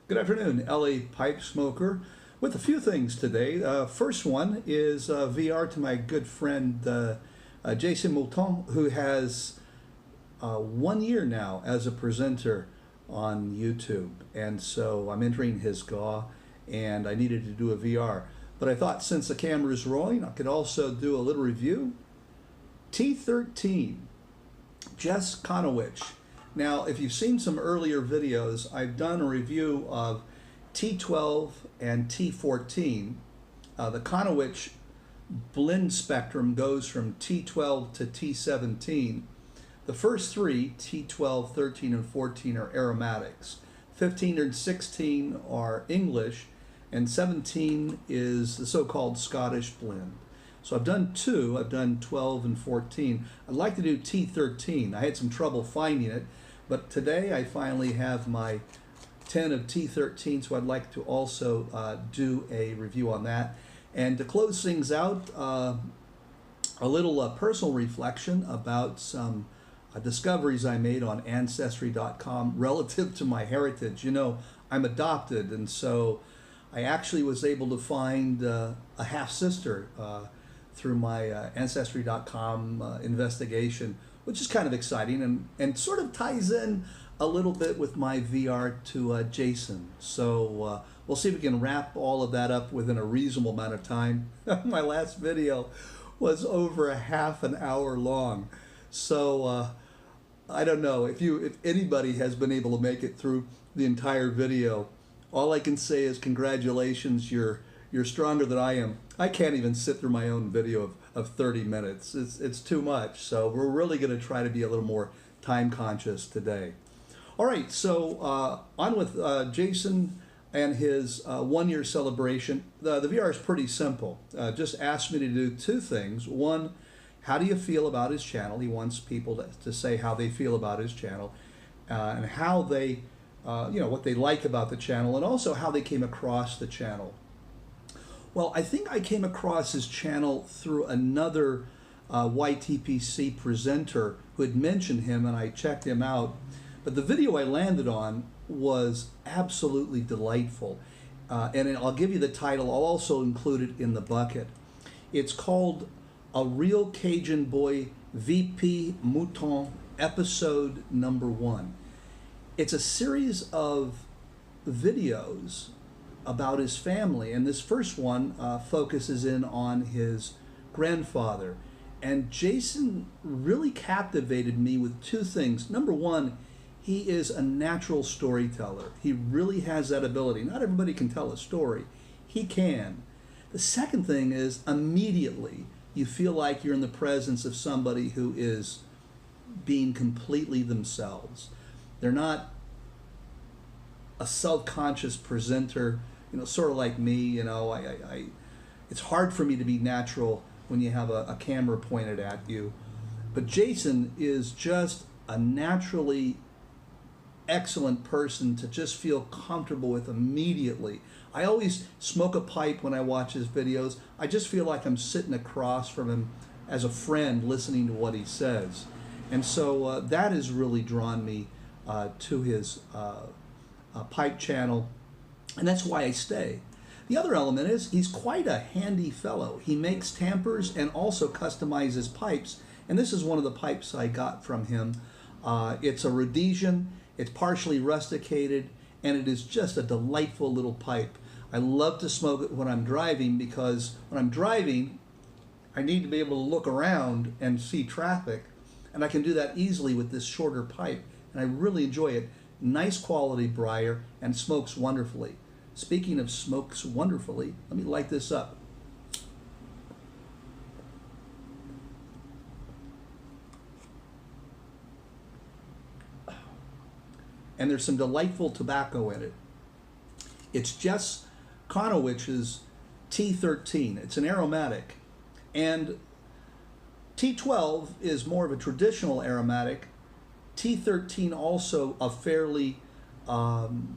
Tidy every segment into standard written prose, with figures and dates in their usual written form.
Good afternoon, LA Pipe Smoker, with a few things today. First one is VR to my good friend Jayson, who has 1 year now as a presenter on YouTube. And so I'm entering his GAW, and I needed to do a VR. But I thought since the camera is rolling, I could also do a little review. T13, Jess Chonowitsch. Now, if you've seen some earlier videos, I've done a review of T12 and T14. The Chonowitsch blend spectrum goes from T12 to T17. The first three, T12, 13, and 14, are aromatics. 15 and 16 are English, and 17 is the so-called Scottish blend. So I've done two. I've done 12 and 14. I'd like to do T13. I had some trouble finding it, but today I finally have my 10 of T13, so I'd like to also do a review on that. And to close things out, a little personal reflection about some discoveries I made on Ancestry.com relative to my heritage. You know, I'm adopted, and so I actually was able to find a half-sister through my Ancestry.com investigation, which is kind of exciting and sort of ties in a little bit with my VR to Jayson. So we'll see if we can wrap all of that up within a reasonable amount of time. My last video was over a half an hour long. So I don't know if anybody has been able to make it through the entire video. All I can say is congratulations, you're stronger than I am. I can't even sit through my own video of 30 minutes. It's too much. So we're really going to try to be a little more time conscious today. All right, so on with Jayson and his 1 year celebration. The VR is pretty simple. Just asked me to do two things. One, how do you feel about his channel? He wants people to say how they feel about his channel and how they, what they like about the channel, and also how they came across the channel. Well, I think I came across his channel through another YTPC presenter who had mentioned him, and I checked him out. But the video I landed on was absolutely delightful. And I'll give you the title. I'll also include it in the bucket. It's called A Real Cajun Boy VP Mouton, episode number 1. It's a series of videos about his family, and this first one focuses in on his grandfather. And Jayson really captivated me with two things. Number one, he is a natural storyteller. He really has that ability. Not everybody can tell a story. He can. The second thing is immediately you feel like you're in the presence of somebody who is being completely themselves. They're not a self-conscious presenter, sort of like me. It's hard for me to be natural when you have a camera pointed at you. But Jayson is just a naturally excellent person to just feel comfortable with immediately. I always smoke a pipe when I watch his videos. I just feel like I'm sitting across from him as a friend listening to what he says. And so that has really drawn me to his pipe channel, and that's why I stay. The other element is he's quite a handy fellow. He makes tampers and also customizes pipes, and this is one of the pipes I got from him. It's a Rhodesian, it's partially rusticated, and it is just a delightful little pipe. I love to smoke it when I'm driving, because when I'm driving I need to be able to look around and see traffic, and I can do that easily with this shorter pipe, and I really enjoy it. Nice quality briar and smokes wonderfully. Speaking of smokes wonderfully, let me light this up. And there's some delightful tobacco in it. It's Jess Chonowitsch's T13. It's an aromatic. And T12 is more of a traditional aromatic. T13 also a fairly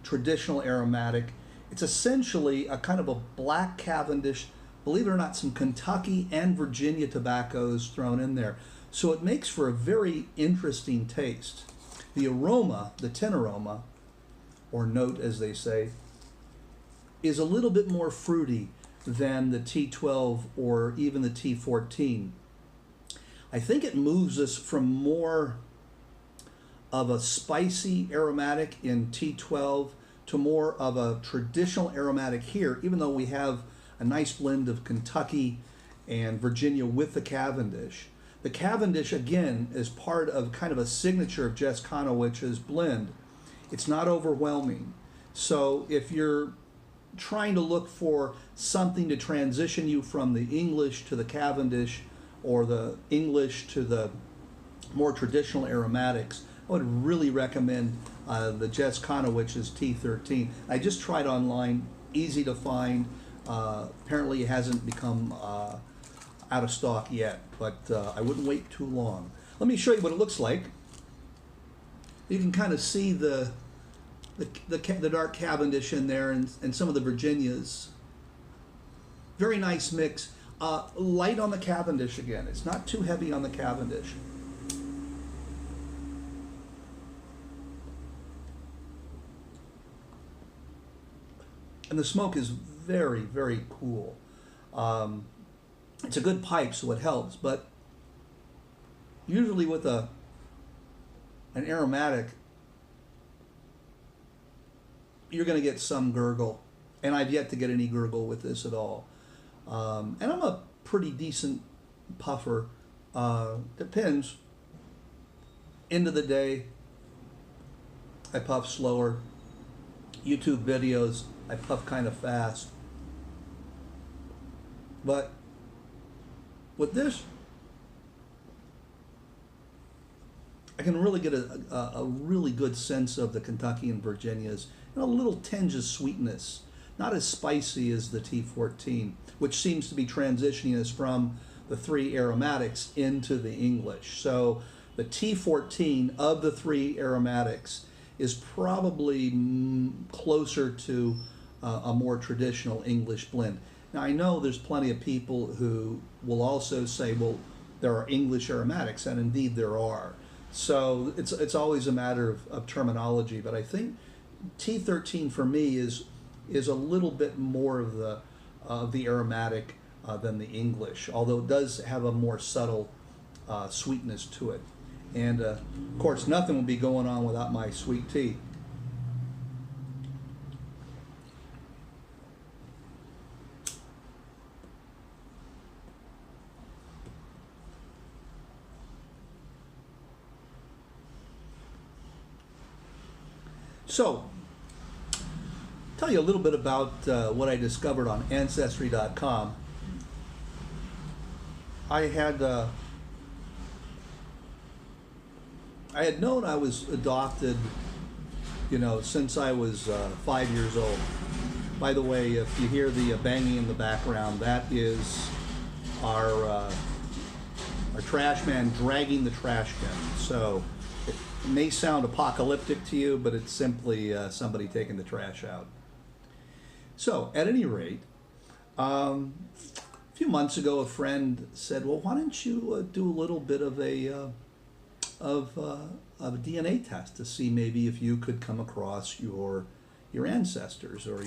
traditional aromatic. It's essentially a kind of a black Cavendish, believe it or not, some Kentucky and Virginia tobaccos thrown in there. So it makes for a very interesting taste. The aroma, the tin aroma, or note as they say, is a little bit more fruity than the T12 or even the T14. I think it moves us from more of a spicy aromatic in T12 to more of a traditional aromatic here, even though we have a nice blend of Kentucky and Virginia with the Cavendish. The Cavendish, again, is part of kind of a signature of Jess Chonowitsch's blend. It's not overwhelming. So if you're trying to look for something to transition you from the English to the Cavendish or the English to the more traditional aromatics, I would really recommend the Jess Chonowitsch's T13. I just tried online, easy to find. Apparently it hasn't become out of stock yet, but I wouldn't wait too long. Let me show you what it looks like. You can kind of see the dark Cavendish in there and some of the Virginias. Very nice mix. Light on the Cavendish again. It's not too heavy on the Cavendish. And the smoke is very, very cool. It's a good pipe, so it helps, but usually with an aromatic, you're going to get some gurgle, and I've yet to get any gurgle with this at all. And I'm a pretty decent puffer. Depends. End of the day, I puff slower. YouTube videos, I puff kind of fast. But with this, I can really get a really good sense of the Kentucky and Virginias and a little tinge of sweetness. Not as spicy as the T14, which seems to be transitioning us from the three aromatics into the English. So the T14 of the three aromatics is probably closer to a more traditional English blend. Now I know there's plenty of people who will also say, well, there are English aromatics, and indeed there are. So it's always a matter of terminology, but I think T13 for me is a little bit more of the aromatic than the English, although it does have a more subtle sweetness to it. And of course, nothing would be going on without my sweet tea. So, tell you a little bit about what I discovered on Ancestry.com. I had known I was adopted, since I was 5 years old. By the way, if you hear the banging in the background, that is our trash man dragging the trash can. So it may sound apocalyptic to you, but it's simply somebody taking the trash out. So at any rate, a few months ago, a friend said, "Well, why don't you do a little bit of a DNA test to see maybe if you could come across your ancestors, or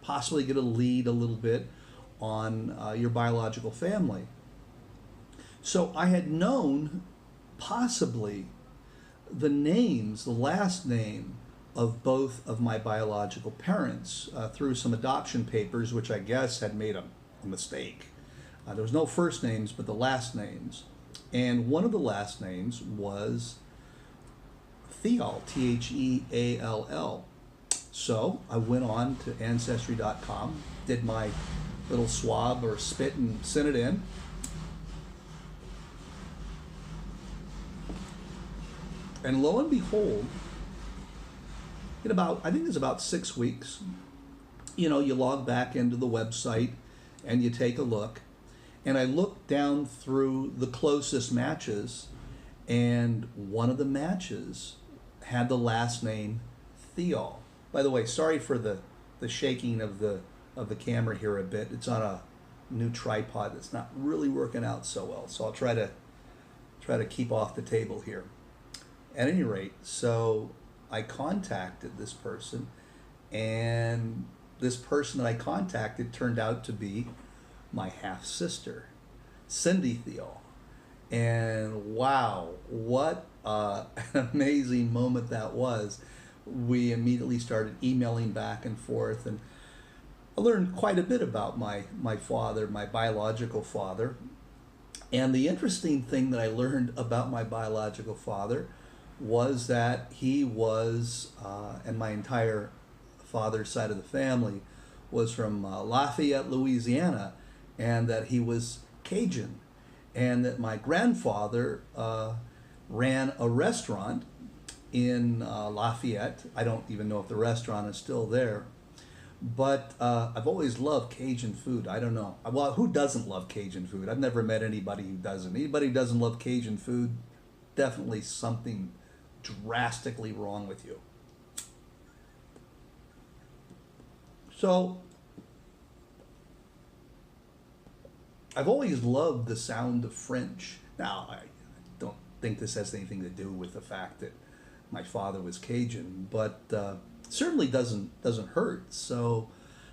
possibly get a lead a little bit on your biological family." So I had known possibly the last name of both of my biological parents through some adoption papers, which I guess had made a mistake. There was no first names, but the last names. And one of the last names was Theall, Theall. So I went on to Ancestry.com, did my little swab or spit and sent it in. And lo and behold, I think it's about 6 weeks, you log back into the website and you take a look. And I looked down through the closest matches, and one of the matches had the last name Theall. By the way, sorry for the shaking of the camera here a bit. It's on a new tripod that's not really working out so well. So I'll try to keep off the table here. At any rate, so I contacted this person, and this person that I contacted turned out to be my half-sister, Cindy Theo. And wow, what an amazing moment that was. We immediately started emailing back and forth, and I learned quite a bit about my father, my biological father. And the interesting thing that I learned about my biological father was that he was, and my entire father's side of the family was from Lafayette, Louisiana, and that he was Cajun, and that my grandfather ran a restaurant in Lafayette. I don't even know if the restaurant is still there, but I've always loved Cajun food. I don't know. Well, who doesn't love Cajun food? I've never met anybody who doesn't. Anybody who doesn't love Cajun food, definitely something drastically wrong with you. So, I've always loved the sound of French. Now, I don't think this has anything to do with the fact that my father was Cajun, but certainly doesn't hurt. So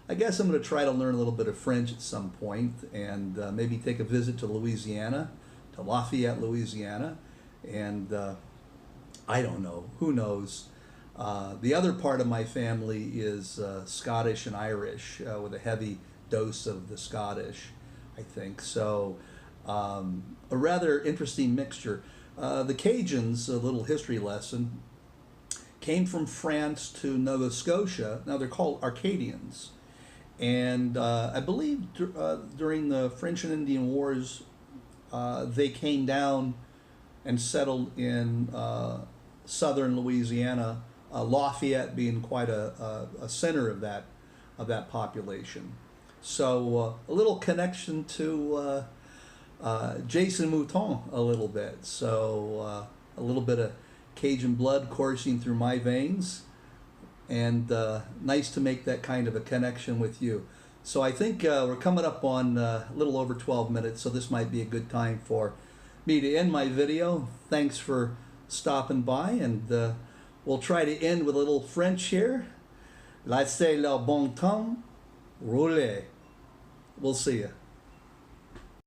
I guess I'm going to try to learn a little bit of French at some point, and maybe take a visit to Louisiana, to Lafayette, Louisiana, and I don't know, who knows. The other part of my family is Scottish and Irish, with a heavy dose of the Scottish, I think. So a rather interesting mixture. The Cajuns, a little history lesson, came from France to Nova Scotia. Now they're called Arcadians. And I believe during the French and Indian Wars, they came down and settled in southern Louisiana, Lafayette being quite a center of that population. So a little connection to Jayson Mouton a little bit. So a little bit of Cajun blood coursing through my veins, and nice to make that kind of a connection with you. So I think we're coming up on a little over 12 minutes, so this might be a good time for me to end my video. Thanks for stopping by, and we'll try to end with a little French here. Laissez le bon temps rouler. We'll see you.